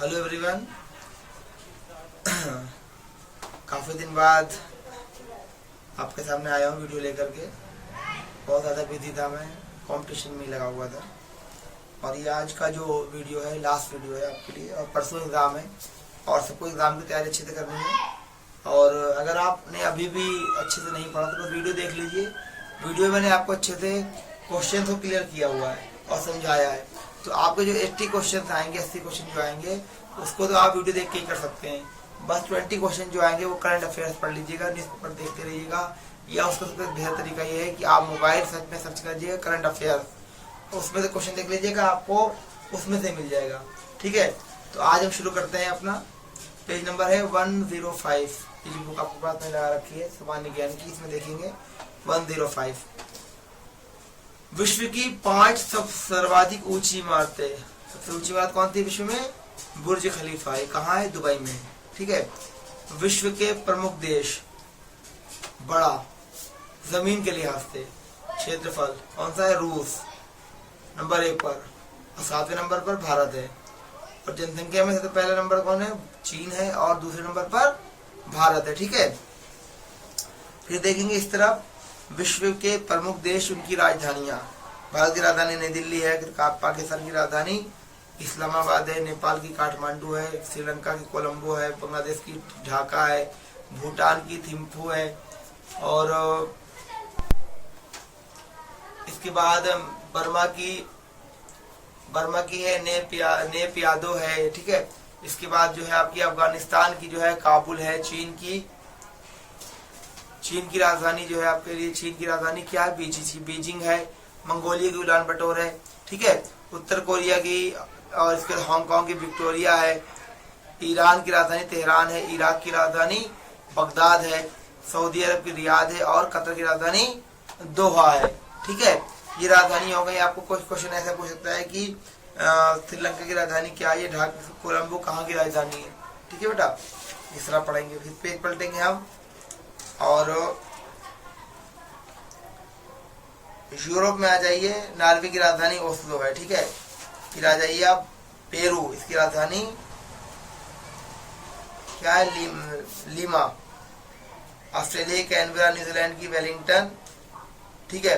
Hello everyone. काफ़ी दिन बाद आपके सामने आया हूँ वीडियो लेकर के। बहुत ज़्यादा बिजी था, मैं कंपटीशन में लगा हुआ था। और ये आज का जो वीडियो है लास्ट वीडियो है आपके लिए। और परसों एग्ज़ाम है और सबको एग्ज़ाम की तैयारी अच्छे से करनी है। और अगर आपने अभी भी अच्छे से नहीं पढ़ा तो वीडियो देख लीजिए। वीडियो में मैंने आपको अच्छे से क्वेश्चन को क्लियर किया हुआ है और समझाया है। तो आपके जो 80 क्वेश्चन आएंगे, 80 क्वेश्चन जो आएंगे उसको तो आप वीडियो देख के ही कर सकते हैं। बस 20 क्वेश्चन जो आएंगे वो करंट अफेयर्स पढ़ लीजिएगा, न्यूज़पेपर देखते रहिएगा। या उसका सबसे बेहतर तरीका ये है कि आप मोबाइल सर्च में सर्च करिएगा करंट अफेयर्स, उसमें से क्वेश्चन देख लीजिएगा, आपको उसमें से मिल जाएगा। ठीक है, तो आज हम शुरू करते हैं। अपना पेज नंबर है 105। ये जो बुक आपके पास में लगा रखी है सामान्य ज्ञान की, इसमें देखेंगे 105। विश्व की 5 सर्वाधिक ऊंची इमारतें। सबसे ऊंची इमारत कौन थी विश्व में? बुर्ज खलीफा है। कहाँ है? दुबई में। ठीक है। विश्व के प्रमुख देश, बड़ा जमीन के लिहाज से क्षेत्रफल कौन सा है? रूस नंबर 1 पर, और 7वें नंबर पर भारत है। और जनसंख्या में सबसे पहला नंबर कौन है? चीन है, और दूसरे नंबर पर भारत है। ठीक है। फिर देखेंगे इस तरफ विश्व के प्रमुख देश, उनकी राजधानियां। भारत की राजधानी नई दिल्ली है, पाकिस्तान की राजधानी इस्लामाबाद है, नेपाल की काठमांडू है, श्रीलंका की कोलंबो है, बांग्लादेश की ढाका है, भूटान की थिम्फू है, और इसके बाद बर्मा की है नेपियादो है। ठीक है। इसके बाद जो है आपकी अफगानिस्तान की जो है काबुल है। चीन की राजधानी जो है आपके लिए, चीन की राजधानी क्या है? बीजिंग है। मंगोलिया की उलान बटोर है। ठीक है। उत्तर कोरिया की, और इसके बाद हांगकांग की विक्टोरिया है। ईरान की राजधानी तेहरान है। इराक की राजधानी बगदाद है। सऊदी अरब की रियाद है, और कतर की राजधानी दोहा है। ठीक है। ये राजधानी हो गई। आपको कुछ क्वेश्चन ऐसा पूछ सकता है कि श्रीलंका की राजधानी क्या है? ये कोलंबो कहाँ की राजधानी है? ठीक है बेटा, इस तरह पढ़ेंगे। फिर पेज पलटेंगे हम, और यूरोप में आ जाइए। नॉर्वे की राजधानी ओस्लो है। ठीक है। फिर आ जाइए आप पेरू, इसकी राजधानी क्या है? लीमा। ऑस्ट्रेलिया की कैनबरा, न्यूजीलैंड की वेलिंगटन। ठीक है।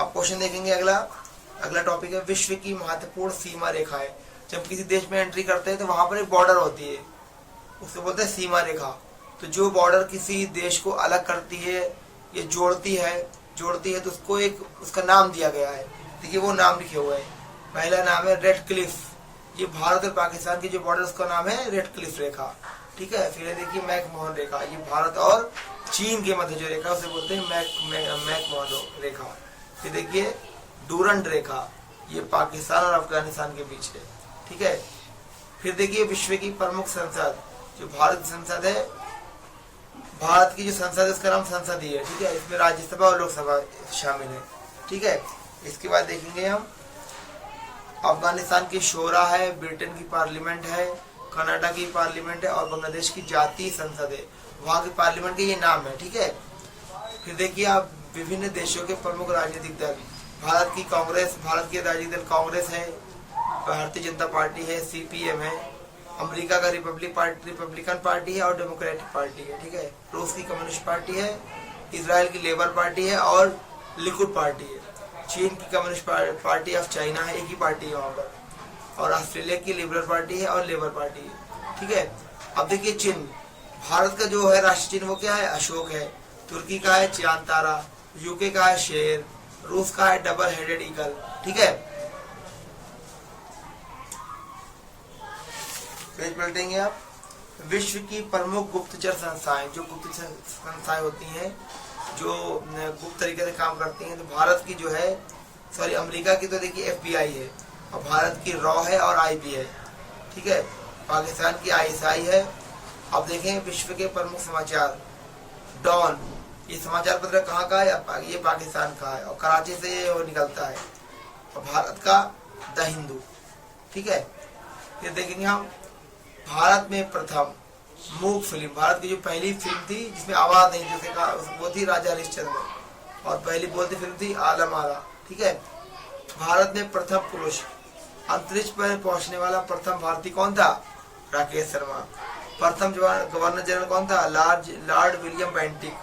अब क्वेश्चन देखेंगे। अगला टॉपिक है विश्व की महत्वपूर्ण सीमा रेखा है। जब किसी देश में एंट्री करते हैं तो वहां पर एक बॉर्डर होती है, उसको बोलते हैं सीमा रेखा। तो जो बॉर्डर किसी देश को अलग करती है, ये जोड़ती है तो उसको एक उसका नाम दिया गया है। देखिए वो नाम लिखे हुए हैं। पहला नाम है रेड क्लिफ। ये भारत और पाकिस्तान की जो बॉर्डर, उसका नाम है रेड क्लिफ रेखा। ठीक है। फिर देखिए मैकमोहन रेखा। ये भारत और चीन के मध्य जो रेखा उसे बोलते हैं मैकमोहन रेखा। फिर देखिए डूरंड रेखा, ये पाकिस्तान और अफगानिस्तान के बीच है। ठीक है। फिर देखिए विश्व की प्रमुख संसद, जो भारत की संसद है, भारत की जो संसद है उसका नाम संसदीय है। ठीक है। इसमें राज्यसभा और लोकसभा शामिल है। ठीक है। इसके बाद देखेंगे हम अफगानिस्तान की शोरा है, ब्रिटेन की पार्लियामेंट है, कनाडा की पार्लियामेंट है, और बांग्लादेश की जातीय संसद है। वहाँ की पार्लियामेंट के ये नाम है। ठीक है। फिर देखिए आप विभिन्न देशों के प्रमुख राजनीतिक दल। भारत की राजनीतिक दल कांग्रेस है, भारतीय जनता पार्टी है, CPM है। अमेरिका का रिपब्लिकन पार्टी है, और डेमोक्रेटिक पार्टी है। ठीक है। रूस की कम्युनिस्ट पार्टी है, इजराइल की लेबर पार्टी है, और लिकुड पार्टी है। चीन की कम्युनिस्ट पार्टी ऑफ चाइना है, एक ही पार्टी है वहाँ पर। और ऑस्ट्रेलिया की लिबरल पार्टी है, और लेबर पार्टी है। ठीक है। अब देखिए चिन्ह, भारत का जो है राष्ट्रीय चिन्ह वो क्या है? अशोक है। तुर्की का है चांद तारा, यूके का है शेर, रूस का है डबल हेडेड ईगल। ठीक है। पेज पलटेंगे आप। विश्व की प्रमुख गुप्तचर संस्थाएं, जो गुप्तचर संस्थाएं होती हैं जो गुप्त तरीके से काम करती हैं, तो भारत की जो है, अमेरिका की तो देखिए FBI है, और भारत की रॉ है और IB है। ठीक है। पाकिस्तान की ISI है। अब देखें विश्व के प्रमुख समाचार। डॉन, ये समाचार पत्र कहाँ का है? ये पाकिस्तान का है, और कराची से ये निकलता है। और भारत का द हिंदू। ठीक है। फिर देखेंगे हम भारत में प्रथम मूक फिल्म। भारत की जो पहली फिल्म थी जिसमें आवाज नहीं, जैसे वो थी राजा हरिश्चंद्र, और पहली बोलती फिल्म थी आलम आरा। ठीक है। भारत में प्रथम पुरुष अंतरिक्ष पर पहुंचने वाला प्रथम भारतीय कौन था? राकेश शर्मा। प्रथम गवर्नर जनरल कौन था? Lord William Bentinck.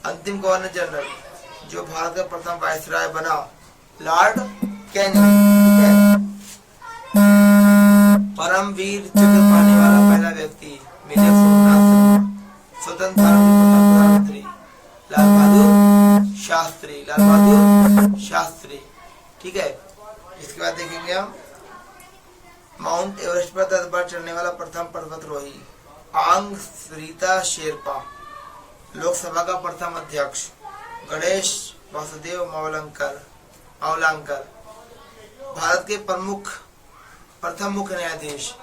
अंतिम गवर्नर जनरल जो भारत का प्रथम वायसराय बना, लॉर्ड कैनिंग। परमवीर चक्र पाने वाला पहला व्यक्ति मेजर सोमनाथ शर्मा। स्वतंत्र भारत के प्रथम प्रधानमंत्री लाल बहादुर शास्त्री, लाल बहादुर शास्त्री। ठीक है, इसके बाद देखेंगे हम माउंट एवरेस्ट पर 10 बार चढ़ने वाला प्रथम पर्वतारोही आंग रीता शेरपा। लोकसभा का प्रथम अध्यक्ष गणेश वासुदेव मावलंकर। भारत के प्रथम मुख्य न्यायाधीश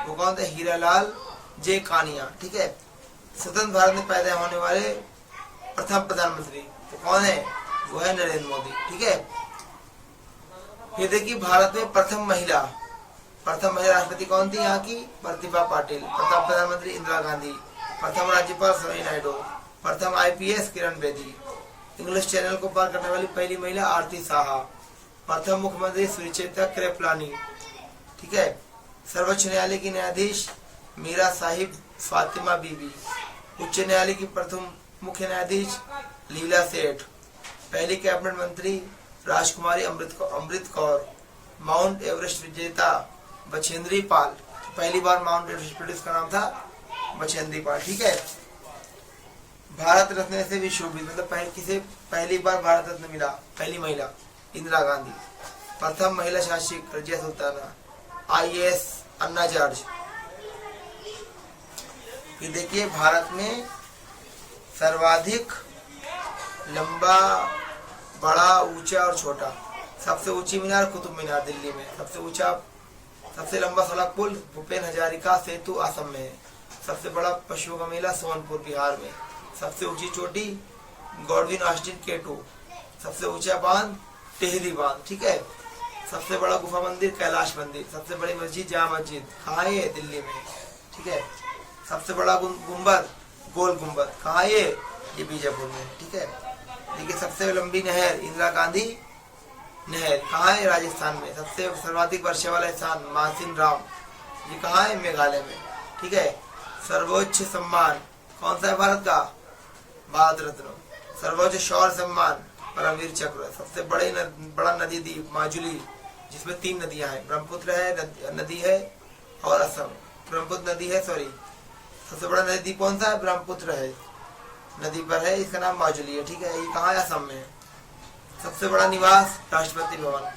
वो कौन थे? हीरालाल जे कानिया। ठीक है, स्वतंत्र भारत में पैदा होने वाले प्रथम प्रधानमंत्री तो कौन है? वो है नरेंद्र मोदी। ठीक है, फिर देखिए भारत में प्रथम महिला राष्ट्रपति कौन थी? यहाँ की प्रतिभा पाटिल। प्रथम प्रधानमंत्री इंदिरा गांधी। प्रथम राज्यपाल सरोजिनी नायडू। प्रथम IPS Kiran Bedi. English channel को पार करने वाली पहली महिला आरती साहा। प्रथम मुख्यमंत्री सुचेता कृपलानी। ठीक है, सर्वोच्च न्यायालय की न्यायाधीश मीरा साहिब फातिमा बीबी। उच्च न्यायालय की प्रथम मुख्य न्यायाधीश लीला सेठ। पहली कैबिनेट मंत्री राजकुमारी अमृत कौर। माउंट एवरेस्ट विजेता बछेंद्री पाल। पहली बार माउंट एवरेस्ट का नाम था बछेंद्री पाल। ठीक है, भारत रत्न से भी शोभित मतलब किसे पहली बार भारत रत्न मिला? पहली महिला इंदिरा गांधी। प्रथम महिला शासक रजिया सुल्ताना। IAS अन्ना जॉर्ज। फिर देखिए भारत में सर्वाधिक लंबा, बड़ा, ऊंचा और छोटा। सबसे ऊंची मीनार कुतुब मीनार दिल्ली में। सबसे लंबा सड़क पुल भूपेन हजारिका सेतु असम में है। सबसे बड़ा पशुओं का मेला सोनपुर बिहार में। सबसे ऊंची चोटी गॉडविन ऑस्टिन K2। सबसे ऊंचा बांध टिहरी बांध। ठीक है, सबसे बड़ा गुफा मंदिर कैलाश मंदिर। सबसे बड़ी मस्जिद जामा मस्जिद कहाँ है? दिल्ली में। ठीक है, सबसे बड़ा गुम्बद गोल गुम्बद कहाँ है? ये बीजापुर में। ठीक है, देखिए सबसे लंबी नहर इंदिरा गांधी नहर कहाँ है? राजस्थान में। सबसे सर्वाधिक वर्षा वाला स्थान मासिन राम, ये कहाँ है? मेघालय में। ठीक है, सर्वोच्च सम्मान कौन सा है भारत का? भारत रत्न। सर्वोच्च शौर्य सम्मान परमवीर चक्र। सबसे बड़ा नदी द्वीप माजुली, जिसमें 3 नदियां हैं, ब्रह्मपुत्र है नदी है और असम ब्रह्मपुत्र नदी है। सबसे बड़ा नदी द्वीप कौन सा है? ब्रह्मपुत्र है, नदी पर है, इसका नाम माजुली है। ठीक है, ये कहाँ है? असम में है। सबसे बड़ा निवास राष्ट्रपति भवन।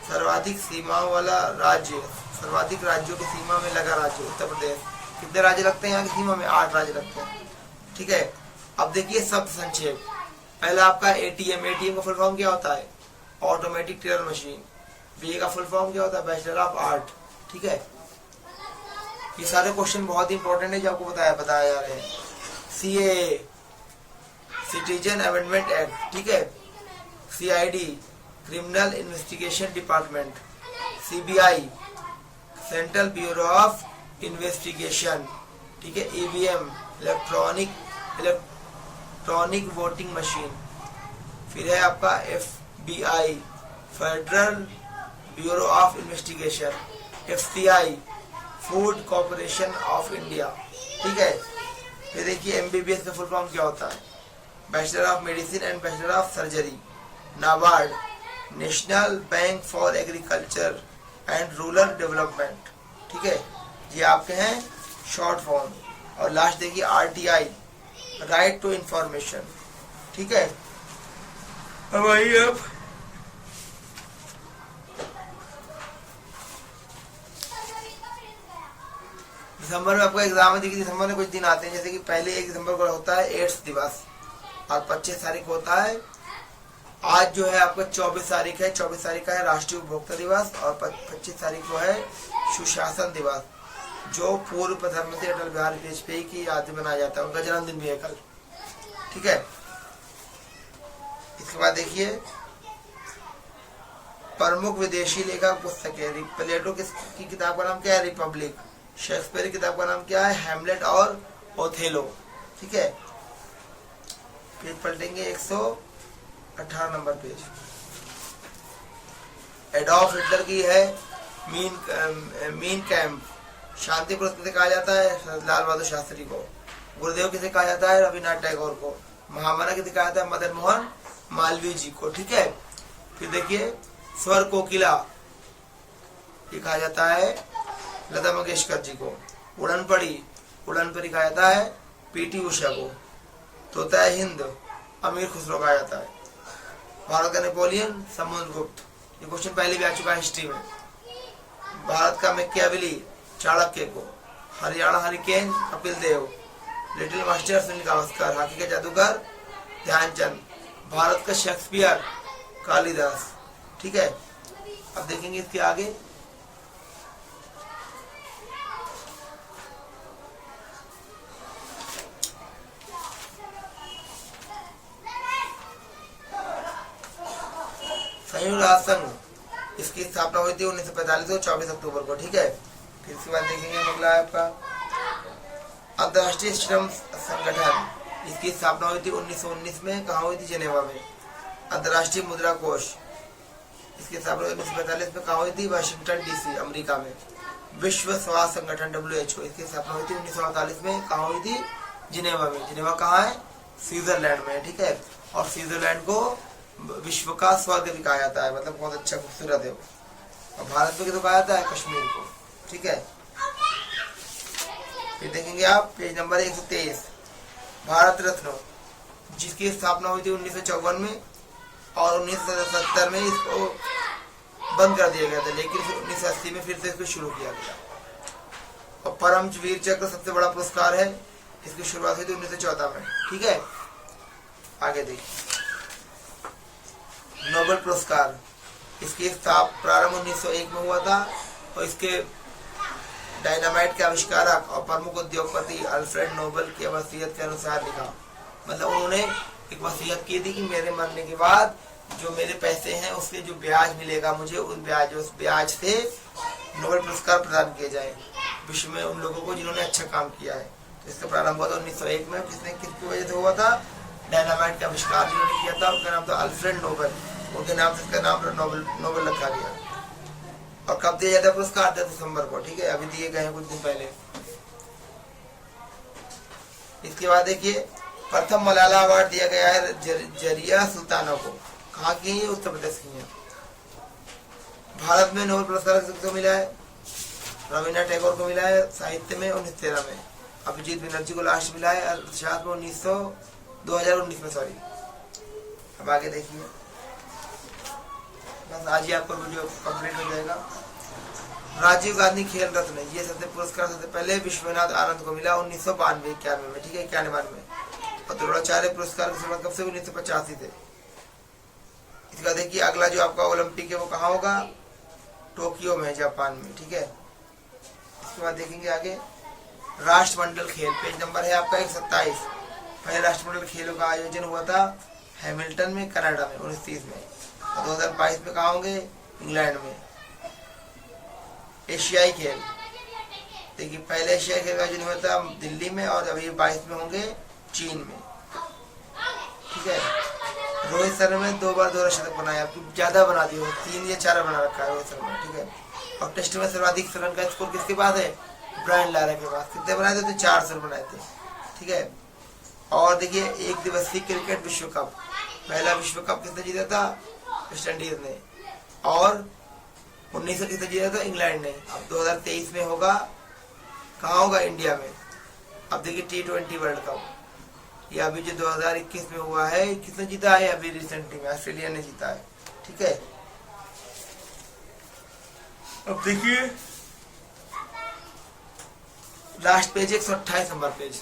सर्वाधिक सीमाओं वाला राज्य, सर्वाधिक राज्यों की सीमा में लगा राज्य उत्तर प्रदेश। कितने राज्य लगते हैं यहाँ की सीमा में? 8 राज्य लगते हैं। ठीक है, अब देखिए शब्द संक्षेप। पहला आपका ATM का फुल फॉर्म क्या होता है? Automatic teller machine. BA का फुल फॉर्म क्या होता है? Bachelor of art. ठीक है, ये सारे क्वेश्चन बहुत ही इंपॉर्टेंट है जो आपको बताया जा रहे हैं। CAA citizen amendment act. ठीक है, CID criminal investigation department. CBI central bureau of investigation. ठीक है, EVM इलेक्ट्रॉनिक वोटिंग मशीन। फिर है आपका FBI federal bureau of investigation. FCI food corporation of India. ठीक है, फिर देखिए MBBS का फुल फॉर्म क्या होता है? Bachelor of medicine and bachelor of surgery. NABARD national bank for agriculture and rural development. ठीक है, ये आपके हैं शॉर्ट फॉर्म। और लास्ट देखिए RTI राइट टू इंफॉर्मेशन। ठीक है, अब आइए अब दिसंबर में आपका एग्जाम है। देखिए दिसंबर में कुछ दिन आते हैं, जैसे कि पहले 1 दिसंबर को होता है एड्स दिवस और 25 तारीख को होता है। आज जो है आपका 24 तारीख है, 24 तारीख का है राष्ट्रीय उपभोक्ता दिवस और 25 तारीख को है सुशासन दिवस, जो पूर्व प्रधानमंत्री अटल बिहारी वाजपेयी की याद में मनाया जाता है। उनका जन्मदिन भी है कल। ठीक है, इसके बाद देखिए प्रमुख विदेशी लेखक पुस्तक है। प्लेटो की किताब का नाम क्या है? रिपब्लिक। शेक्सपियर की किताब का नाम क्या है? हैमलेट और ओथेलो। ठीक है, पेज पलटेंगे 118 नंबर पेज। एडॉल्फ हिटलर की है मीन कैम्प। शांति पुरस्कार किसे कहा जाता है? लाल बहादुर शास्त्री को। गुरुदेव किसे कहा जाता है? रविन्द्रनाथ टैगोर को। महामना किसे कहा जाता है? मदन मोहन मालवीय जी को। ठीक है, फिर देखिए स्वर कोकिला ये कहा जाता है लता मंगेशकर जी को। उड़न पड़ी कहा जाता है पीटी उषा को। तोता हिंद अमीर खुसरो कहा जाता है। भारत का नेपोलियन समुद्रगुप्त। ये क्वेश्चन पहले भी आ चुका है हिस्ट्री में। भारत का मैकियावेली चाणक्य को। Haryana hurricane Kapil Dev. Little master Sunil Gavaskar. Hockey का जादूगर ध्यानचंद। भारत का शेक्सपियर कालिदास। ठीक है, अब देखेंगे इसके आगे। संयुक्त राष्ट्र संघ इसकी स्थापना हुई थी 1945 को 24 अक्टूबर को। ठीक है, फिर इसके बाद देखेंगे अगला आपका अंतर्राष्ट्रीय श्रम संगठन। इसकी स्थापना हुई थी 1919 में। कहाँ हुई थी? जेनेवा में। अंतर्राष्ट्रीय मुद्रा कोष इसकी स्थापना 1945 में कहाँ हुई थी? वाशिंगटन डीसी अमेरिका में। विश्व स्वास्थ्य संगठन WHO इसकी स्थापना हुई थी 1948 में। कहाँ हुई थी? जिनेवा में। जिनेवा कहाँ है? स्विट्जरलैंड में। ठीक है, और स्विट्जरलैंड को विश्व का स्वर्ग भी कहा जाता है, मतलब बहुत अच्छा खूबसूरत है। और भारत में तो कहा जाता है कश्मीर को। ठीक है, फिर देखेंगे आप पेज नंबर 123 भारत रत्न जिसकी स्थापना हुई थी 1954 में और 1970 में इसको बंद कर दिया गया था, लेकिन 1980 में फिर से इसको शुरू किया गया। और परमवीर चक्र सबसे बड़ा पुरस्कार है, इसकी शुरुआत हुई थी 1914 में। ठीक है, आगे देखिए नोबेल पुरस्कार इसकी प्रारंभ 1901 में हुआ था और इसके डायनामाइट के आविष्कारक और प्रमुख उद्योगपति अल्फ्रेड नोबेल की वसीयत के अनुसार लिखा। मतलब उन्होंने एक वसीयत की थी कि मेरे मरने के बाद जो मेरे पैसे हैं उसके जो ब्याज मिलेगा मुझे उस ब्याज से नोबेल पुरस्कार प्रदान किए जाए विश्व में उन लोगों को जिन्होंने अच्छा काम किया है। तो इसका प्रारंभ हुआ था 1901 में। किसकी वजह से हुआ था? डायनामाइट का आविष्कार जिन्होंने किया था उनका नाम था अल्फ्रेड नोबेल। उनके नाम से इसका नाम नोबेल रखा गया। और कब दिया जाता है पुरस्कार? 10 दिसंबर को। ठीक है, अभी दिए गए हैं कुछ दिन पहले। इसके बाद देखिए प्रथम मलाला अवार्ड दिया गया है जरिया सुल्ताना को। कहाँ की है? उत्तर प्रदेश की है। भारत में नोबेल पुरस्कार किसको मिला है? रविन्द्रनाथ टैगोर को मिला है साहित्य में 1913 में। अभिजीत बनर्जी को लास्ट मिला है अर्थशास्त्र में 2019 में। सॉरी, अब आगे देखिए, बस आज ही आपका वीडियो कंप्लीट हो जाएगा। राजीव गांधी खेल रत्न ये सबसे पुरस्कार सबसे पहले विश्वनाथ आनंद को मिला 1992-91 में। ठीक है, 91 में। और द्रोणाचार्य पुरस्कार की शुरुआत कब से? 1985 से। इसका देखिए अगला जो आपका ओलंपिक है वो कहाँ होगा? टोक्यो में, जापान में। ठीक है, इसके बाद देखेंगे आगे राष्ट्रमंडल खेल। पेज नंबर है आपका 127। पहले राष्ट्रमंडल खेलों का आयोजन हुआ था हैमिल्टन में, कनाडा में 1930 में। और 2022 में कहाँ होंगे? इंग्लैंड में। एशियाई खेल देखिए पहले एशियाई खेल का आयोजन हुआ था दिल्ली में और अभी 22 में होंगे चीन में। ठीक है, रोहित शर्मा ने 2 बार 2 शतक बनाया, ज्यादा बना दिए 3 या 4 बना रखा है रोहित शर्मा। ठीक है, और टेस्ट में सर्वाधिक रन का स्कोर किसके पास है? ब्रायन लारा के पास। कितने बनाए थे? 4 रन बनाए थे। ठीक है, और देखिए एक दिवसीय क्रिकेट विश्व कप। पहला विश्व कप किसने जीता था? वेस्ट इंडीज ने। और 1900 किसने जीता था? इंग्लैंड ने। अब 2023 में होगा, कहाँ होगा? इंडिया में। अब देखिए T20 वर्ल्ड कप ये अभी जो 2021 में हुआ है किसने जीता है? अभी रिसेंटली में ऑस्ट्रेलिया ने जीता है। ठीक है, अब देखिए लास्ट पेज 128 नंबर पेज।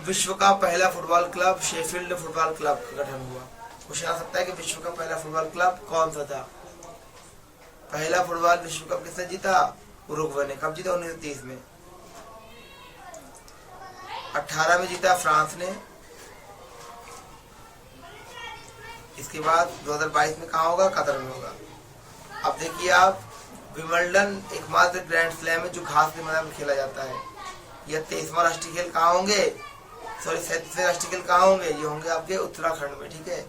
विश्व का पहला football club Sheffield football club का गठन हुआ। क्वेश्चन आ सकता है कि विश्व का पहला फुटबॉल क्लब कौन सा था? पहला फुटबॉल विश्व कप किसने जीता? उरुग्वे ने। कब जीता? 1930 में। 18 में जीता फ्रांस ने। इसके बाद 2022 में कहाँ होगा? कतर में होगा। अब देखिए आप विंबलडन एकमात्र ग्रैंड स्लैम है जो घास के मैदान में खेला जाता है। यह 23वां राष्ट्रीय खेल कहाँ होंगे? 37वें राष्ट्रीय खेल कहाँ होंगे? ये होंगे आपके उत्तराखंड में। ठीक है,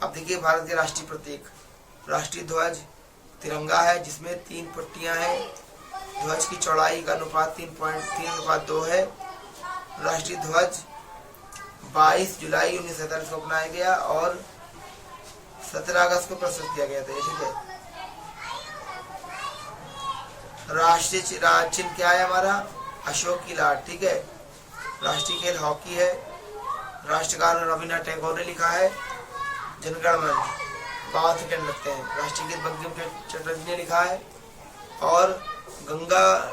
अब देखिए भारत के राष्ट्रीय प्रतीक राष्ट्रीय ध्वज तिरंगा है जिसमें 3 पट्टियां हैं ध्वज की चौड़ाई का अनुपात 3.3:2 है। राष्ट्रीय ध्वज 22 जुलाई 1947 को अपनाया गया और 17 अगस्त को प्रस्तुत किया गया था। ठीक है। राष्ट्रीय चिन्ह क्या है हमारा? अशोक की लाट। ठीक है। राष्ट्रीय खेल हॉकी है। राष्ट्रगान रविन्द्रनाथ टैगोर ने लिखा है। जनगण मन 52 सेकंड लगते हैं। राष्ट्रीय गीत बंकिम चटर्जी ने लिखा है। और गंगा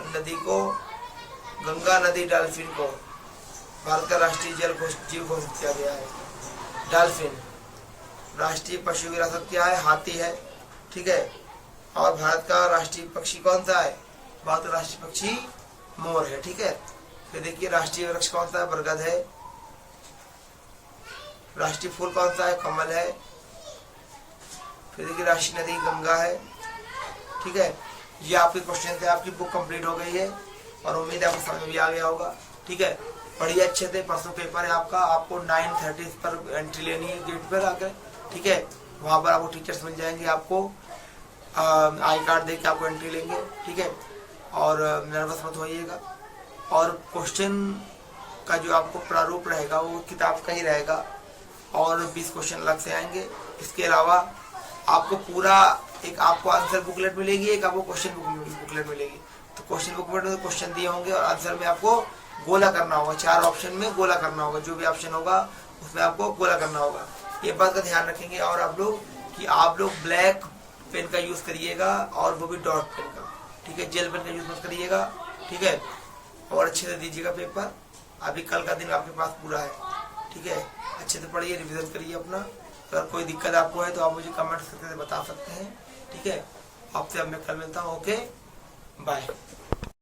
नदी डॉल्फिन को भारत का राष्ट्रीय जीव घोषित किया गया है, डॉल्फिन। राष्ट्रीय पशु विरासत क्या है? हाथी है। ठीक है। और भारत का राष्ट्रीय पक्षी कौन सा है? भारत का राष्ट्रीय पक्षी मोर है। ठीक है। फिर देखिए राष्ट्रीय वृक्ष कौन सा है? बरगद है। राष्ट्रीय फूल कौन सा है? कमल है। फिर देखिए राष्ट्रीय नदी गंगा है। ठीक है। ये आपके क्वेश्चन थे। आपकी बुक कंप्लीट हो गई है और उम्मीद है आपको समझ में भी आ गया होगा। ठीक है। पढ़िए अच्छे से। परसों पेपर है आपका। आपको 9:30 पर एंट्री लेनी है गेट पर आकर। ठीक है। वहां पर आपको टीचर्स मिल जाएंगे। आपको आई कार्ड दे के आपको एंट्री लेंगे। ठीक है। और नर्वस मत होइएगा। और क्वेश्चन का जो आपको प्रारूप रहेगा वो किताब का ही रहेगा और 20 क्वेश्चन अलग से आएंगे। इसके अलावा आपको पूरा एक आपको आंसर बुकलेट मिलेगी, एक आपको क्वेश्चन बुकलेट मिलेगी। तो क्वेश्चन बुकलेट में क्वेश्चन दिए होंगे और आंसर में आपको गोला करना होगा। 4 ऑप्शन में गोला करना होगा। जो भी ऑप्शन होगा उसमें आपको गोला करना होगा। ये बात का ध्यान रखेंगे। और आप लोग ब्लैक पेन का यूज करिएगा और वो भी डॉट पेन का। ठीक है। जेल पेन का यूज मत करिएगा। ठीक है। और अच्छे से दीजिएगा पेपर। अभी कल का दिन आपके पास पूरा है। ठीक है। अच्छे से पढ़िए, रिवीजन करिए अपना। अगर कोई दिक्कत आपको है तो आप मुझे कमेंट करके बता सकते हैं। ठीक है। आपसे अब मैं कल मिलता हूँ। Okay, bye.